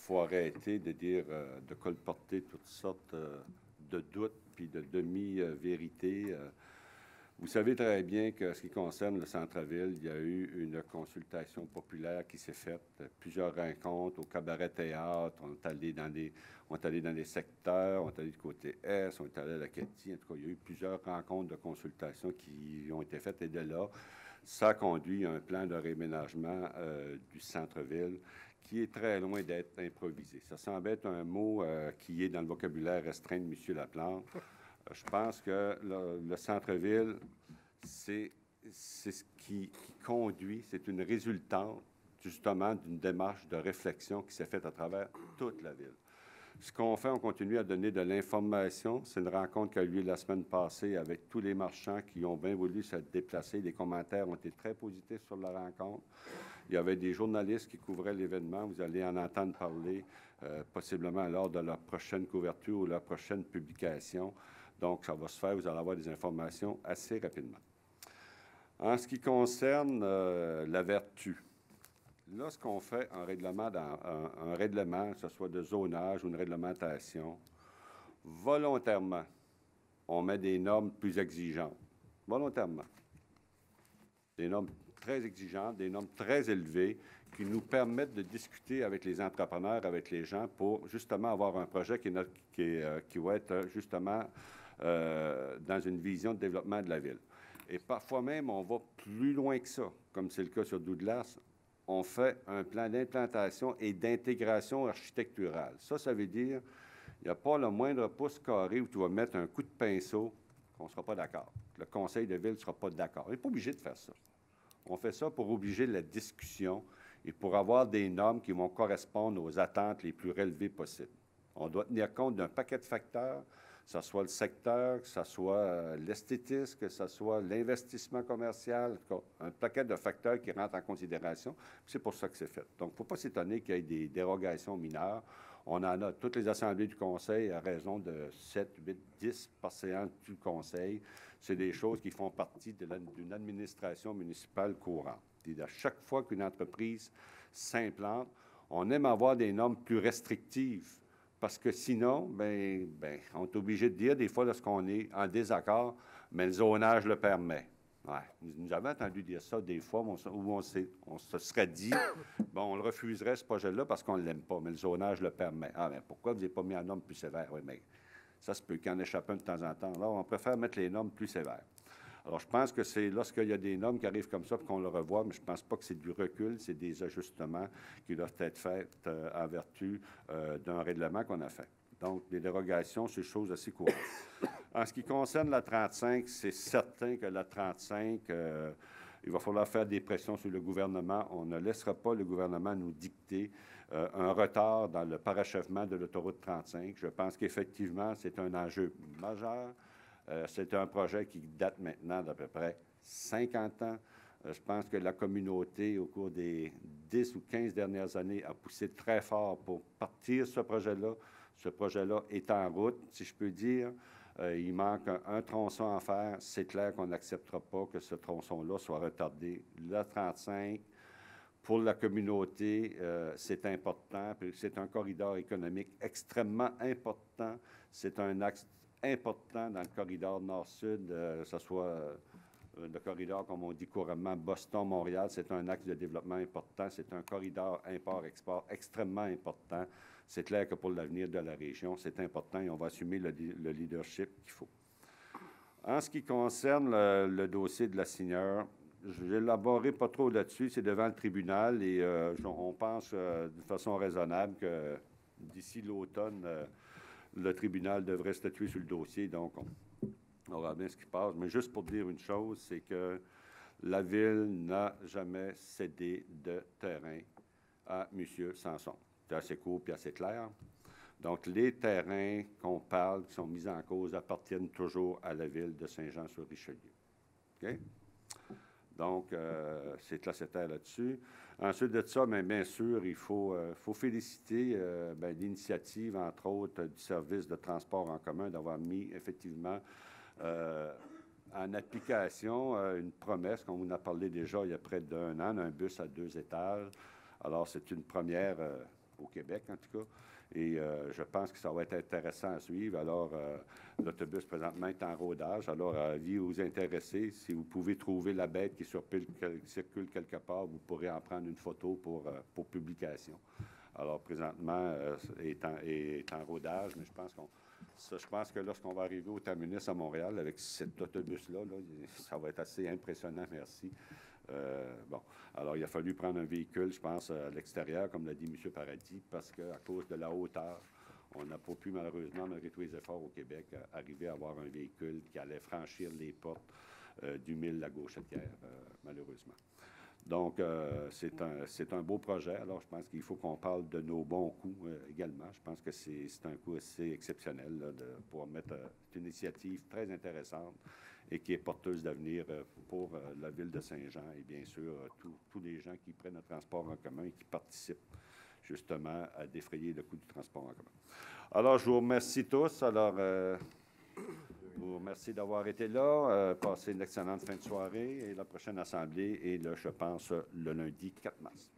faut arrêter de dire, de colporter toutes sortes de doutes puis de demi-vérités. Vous savez très bien que, ce qui concerne le centre-ville, il y a eu une consultation populaire qui s'est faite, plusieurs rencontres au cabaret-théâtre, on est allé dans les secteurs, on est allé du côté Est, on est allé à la Katy. En tout cas, il y a eu plusieurs rencontres de consultation qui ont été faites, et de là, ça conduit à un plan de réaménagement du centre-ville qui est très loin d'être improvisé. Ça semble être un mot qui est dans le vocabulaire restreint de M. Laplante. Je pense que le centre-ville, c'est ce qui conduit, c'est une résultante justement d'une démarche de réflexion qui s'est faite à travers toute la ville. Ce qu'on fait, on continue à donner de l'information. C'est une rencontre qui a eu lieu la semaine passée avec tous les marchands qui ont bien voulu se déplacer. Les commentaires ont été très positifs sur la rencontre. Il y avait des journalistes qui couvraient l'événement. Vous allez en entendre parler possiblement lors de leur prochaine couverture ou leur prochaine publication. Donc, ça va se faire. Vous allez avoir des informations assez rapidement. En ce qui concerne la vertu, lorsqu'on fait un règlement, que ce soit de zonage ou une réglementation, volontairement, on met des normes plus exigeantes. Volontairement. Des normes très exigeantes, des normes très élevées qui nous permettent de discuter avec les entrepreneurs, avec les gens pour justement avoir un projet qui va être justement dans une vision de développement de la ville. Et parfois même, on va plus loin que ça, comme c'est le cas sur Douglas. On fait un plan d'implantation et d'intégration architecturale. Ça veut dire il n'y a pas le moindre pouce carré où tu vas mettre un coup de pinceau qu'on ne sera pas d'accord. Le conseil de ville ne sera pas d'accord. On n'est pas obligé de faire ça. On fait ça pour obliger la discussion et pour avoir des normes qui vont correspondre aux attentes les plus relevées possibles. On doit tenir compte d'un paquet de facteurs, que ce soit le secteur, que ce soit l'esthétisme, que ce soit l'investissement commercial, un paquet de facteurs qui rentrent en considération. C'est pour ça que c'est fait. Donc, il ne faut pas s'étonner qu'il y ait des dérogations mineures. On en a toutes les assemblées du Conseil à raison de 7, 8, 10 par séance du Conseil. C'est des choses qui font partie d'une administration municipale courante. Et à chaque fois qu'une entreprise s'implante, on aime avoir des normes plus restrictives. Parce que sinon, on est obligé de dire, des fois, lorsqu'on est en désaccord, mais le zonage le permet. Ouais. Nous avons entendu dire ça des fois où on se serait dit, bon, on le refuserait, ce projet-là, parce qu'on ne l'aime pas, mais le zonage le permet. Ah, mais pourquoi vous n'avez pas mis un norme plus sévère? Oui, mais ça se peut qu'il en échappe un de temps en temps. Alors, on préfère mettre les normes plus sévères. Alors, je pense que c'est lorsqu'il y a des normes qui arrivent comme ça qu'on le revoit, mais je ne pense pas que c'est du recul, c'est des ajustements qui doivent être faits en vertu d'un règlement qu'on a fait. Donc, les dérogations, c'est chose assez courante. En ce qui concerne la 35, c'est certain que la 35, il va falloir faire des pressions sur le gouvernement. On ne laissera pas le gouvernement nous dicter un retard dans le parachèvement de l'autoroute 35. Je pense qu'effectivement, c'est un enjeu majeur. C'est un projet qui date maintenant d'à peu près 50 ans. Je pense que la communauté, au cours des 10 ou 15 dernières années, a poussé très fort pour partir ce projet-là. Ce projet-là est en route, si je peux dire. Il manque un tronçon à faire. C'est clair qu'on n'acceptera pas que ce tronçon-là soit retardé. Le 35, pour la communauté, c'est important. C'est un corridor économique extrêmement important. C'est un axe important dans le corridor nord-sud, que ce soit le corridor, comme on dit couramment, Boston-Montréal, c'est un axe de développement important. C'est un corridor import-export extrêmement important. C'est clair que pour l'avenir de la région, c'est important et on va assumer le leadership qu'il faut. En ce qui concerne le dossier de la Signeure, je n'élaborerai pas trop là-dessus. C'est devant le tribunal et on pense de façon raisonnable que d'ici l'automne, le tribunal devrait statuer sur le dossier, donc on verra bien ce qui passe. Mais juste pour dire une chose, c'est que la Ville n'a jamais cédé de terrain à M. Sanson. C'est assez court et assez clair. Donc, les terrains qu'on parle, qui sont mis en cause, appartiennent toujours à la Ville de Saint-Jean-sur-Richelieu. OK? Donc, c'est clair là-dessus. Ensuite de ça, bien sûr, il faut féliciter l'initiative, entre autres, du service de transport en commun d'avoir mis effectivement en application une promesse, comme on en a parlé déjà il y a près d'1 an, un bus à 2 étages. Alors, c'est une première au Québec, en tout cas. Et je pense que ça va être intéressant à suivre. Alors, l'autobus présentement est en rodage. Alors, avis aux intéressés, si vous pouvez trouver la bête qui circule quelque part, vous pourrez en prendre une photo pour publication. Alors, présentement, est en rodage, mais je pense que lorsqu'on va arriver au terminus à Montréal avec cet autobus-là, ça va être assez impressionnant, merci. Bon, alors il a fallu prendre un véhicule, je pense, à l'extérieur, comme l'a dit M. Paradis, parce qu'à cause de la hauteur, on n'a pas pu, malheureusement, malgré tous les efforts au Québec, arriver à avoir un véhicule qui allait franchir les portes du mille La Gauchetière, malheureusement. Donc, c'est un beau projet. Alors, je pense qu'il faut qu'on parle de nos bons coups également. Je pense que c'est un coup assez exceptionnel là, de pouvoir mettre une initiative très intéressante et qui est porteuse d'avenir pour la ville de Saint-Jean et bien sûr tous les gens qui prennent le transport en commun et qui participent justement à défrayer le coût du transport en commun. Alors, je vous remercie tous. Alors, je vous remercie d'avoir été là. Passez une excellente fin de soirée et la prochaine assemblée est, là, je pense, le lundi 4 mars.